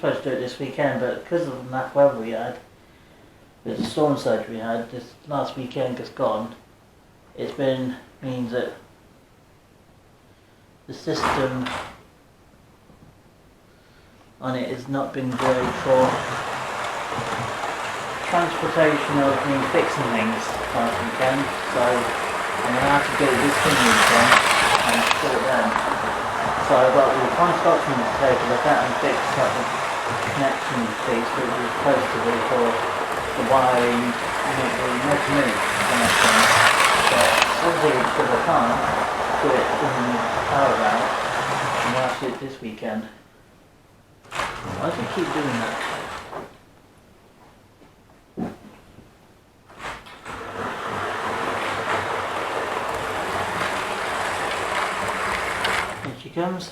Supposed to do it this weekend, but because of that weather we had, with the storm surge we had this last weekend just gone, means that the system on it has not been great for transportation of me fixing things last weekend, so I'm going to have to do it this coming weekend and put it down. So I've got the time Scotsman to take a look at and fix up the connection piece, which is supposed to be for the wiring and the move connection. But obviously because I can't do it in the power out, I'm going to have to do it this weekend. Why do you keep doing that? Here she comes.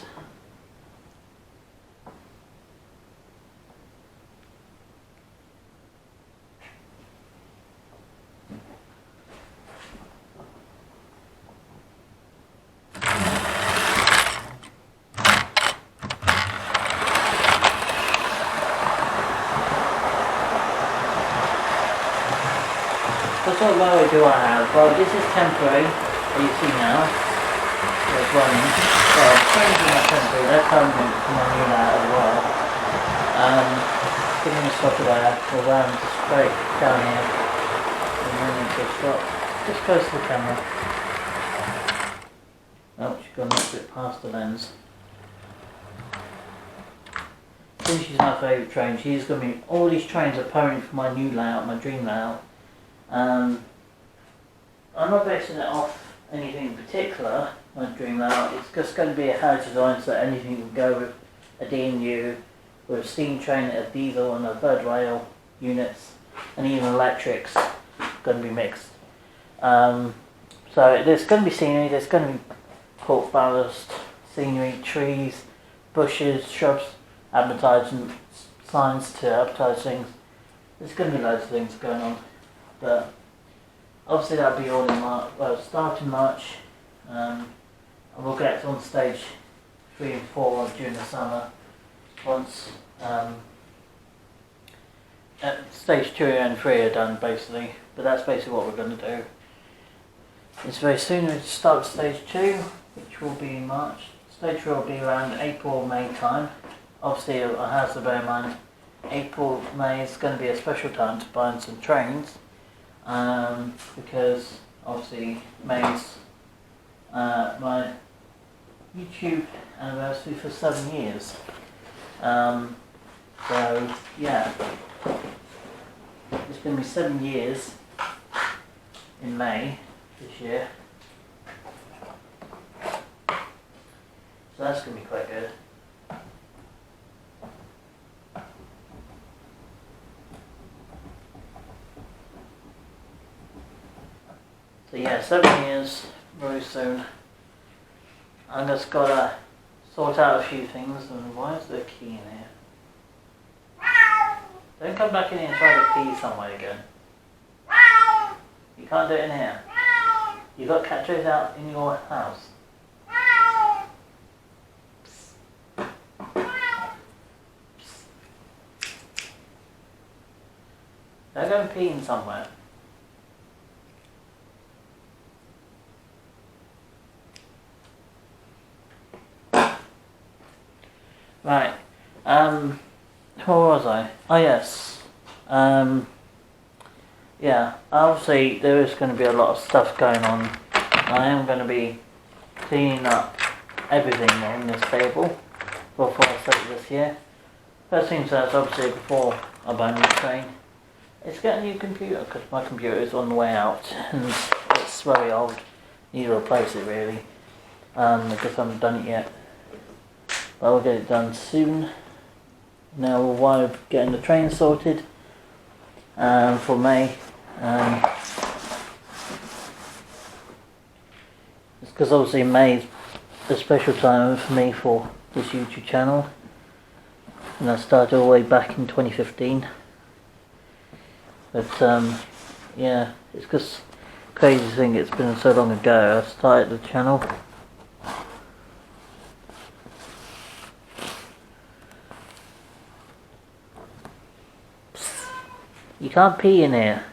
What sort of mower do I have? Well, this is temporary, as you see now. It's running. Well, the frames are not temporary, they're permanent from my new layout as well. Giving a stop there, we'll run straight down here. And then into a stop. Just close to the camera. Oh, she's gone a little bit past the lens. Since she's my favourite train, she's going to be, all these trains are permanent for my new layout, my dream layout. I'm not basing it off anything in particular, my dream layout. It's just going to be a house design so that anything can go with a DNU, with a steam train, a diesel and a third rail units, and even electrics going to be mixed. So there's going to be scenery, there's going to be port ballast, scenery, trees, bushes, shrubs, advertising signs to advertise things. There's going to be loads of things going on. But obviously that'll be all in March, well, start in March, and we'll get on stage 3 and 4 during the summer, once stage 2 and 3 are done basically, but that's basically what we're going to do. It's very soon to start stage 2, which will be in March. Stage 3 will be around April, May time. Obviously I have to bear in mind, April, May is going to be a special time to buy in some trains. Because obviously May's my YouTube anniversary for 7 years. So yeah, it's going to be 7 years in May this year. So that's going to be quite good. So yeah, 7 years, very soon. I just gotta sort out a few things, and why is there a key in here? Don't come back in here and try to pee somewhere again. You can't do it in here. You've got cat trays out in your house. Psst. Psst. Don't go and pee in somewhere. Right, where was I? Oh yes, yeah, obviously there is going to be a lot of stuff going on. I am going to be cleaning up everything on this table before I set it this year. First things first, obviously before I buy a new train, it's get a new computer, because my computer is on the way out and it's very old. Need to replace it really. because I haven't done it yet. But I'll get it done soon. Now while I'm getting the train sorted for May. It's because obviously May is a special time for me for this YouTube channel. And I started all the way back in 2015. But yeah, it's just crazy thing, it's been so long ago I started the channel. You can't pee in here.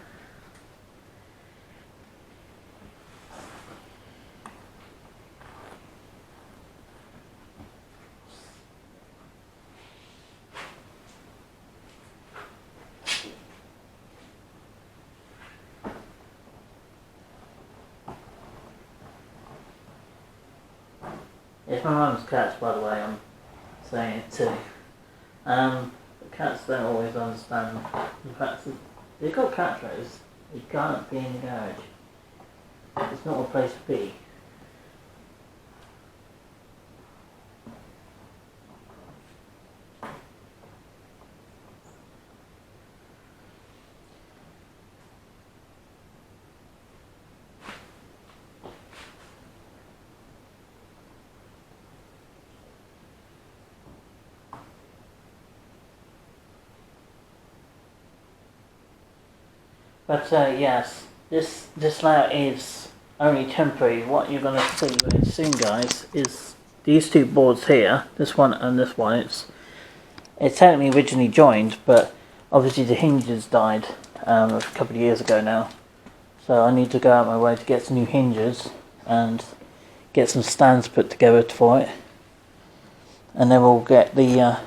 It's my mum's cats, by the way, I'm saying it too. Cats don't always understand the fact that they've got cat trays. You can't be in the garage. It's not a place to be. But yes, this layout is only temporary. What you're going to see very soon, guys, is these two boards here, this one and this one. It's technically originally joined, but obviously the hinges died a couple of years ago now. So I need to go out my way to get some new hinges and get some stands put together for it, and then we'll get the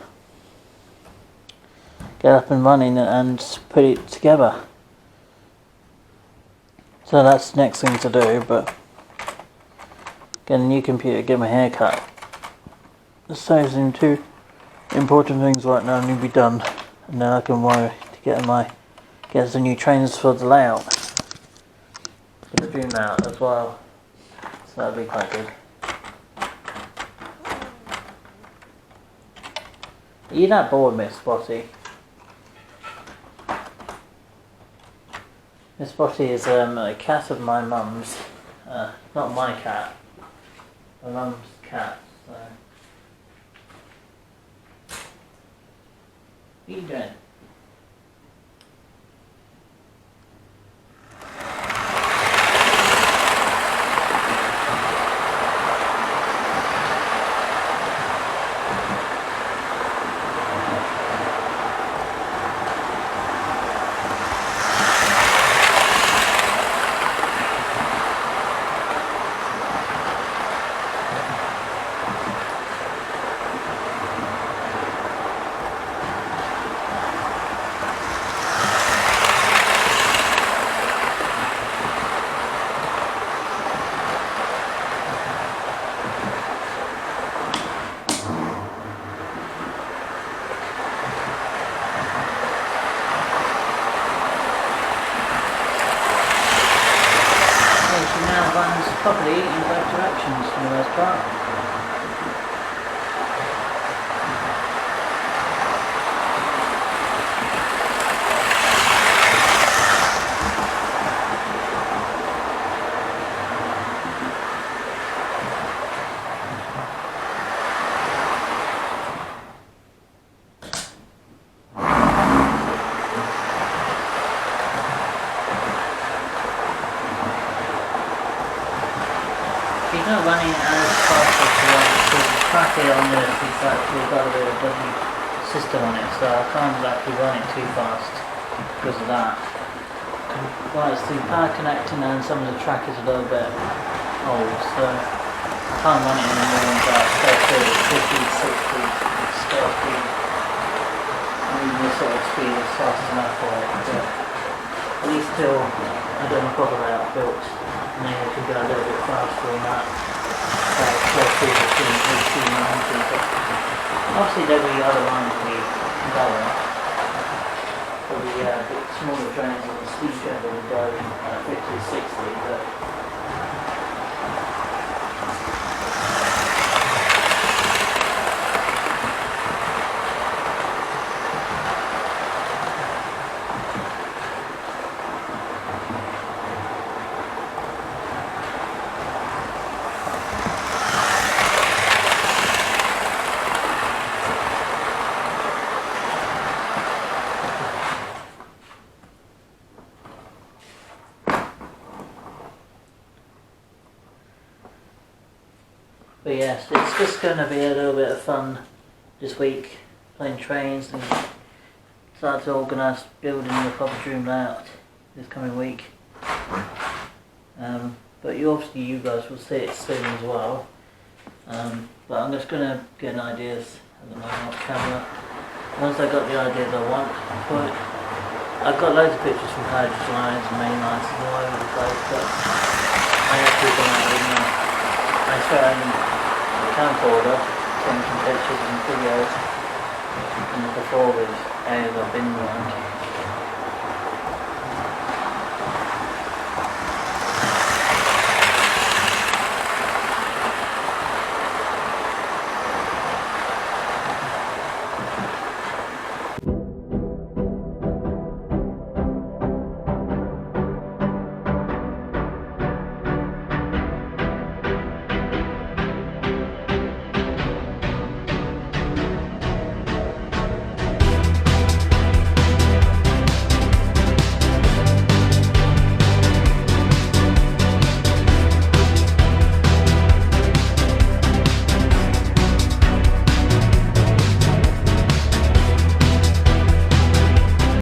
get up and running and put it together. So that's the next thing to do, but get a new computer, get my hair cut. So some two important things right now need to be done, and then I can worry to get some new trains for the layout, for the dream layout as well. So that'll be quite good. Are you that bored, Miss Spotty? Miss Spotty is a cat of my mum's, not my cat, my mum's cat. So. What are you doing? Probably in both directions for the most part. He's not running as fast as he wants, because the track here on this is actually got a bit of a dodgy system on it, so I can't exactly run it too fast because of that. Well, it's the power connecting and some of the track is a little bit old, so I can't run it anymore about 30, 50, 60 scale speed. I mean, this sort of speed is fast enough for it, but at least till I don't have a proper layout built. And then we can go a little bit faster on that. Between 80 and 90, but obviously there'll be other lines will be lower. There'll be smaller trains on the steep end will go 50 60, but But yes, it's just going to be a little bit of fun this week, playing trains and start to organise building the proper dream layout this coming week. But you guys will see it soon as well. But I'm just going to get ideas at the moment off camera. Once I got the ideas I want for it, I've got loads of pictures from carriage lines and main lines all over the place, but I have to go out with me. I started in the camcorder, taking some pictures and videos in the before with areas I've been around.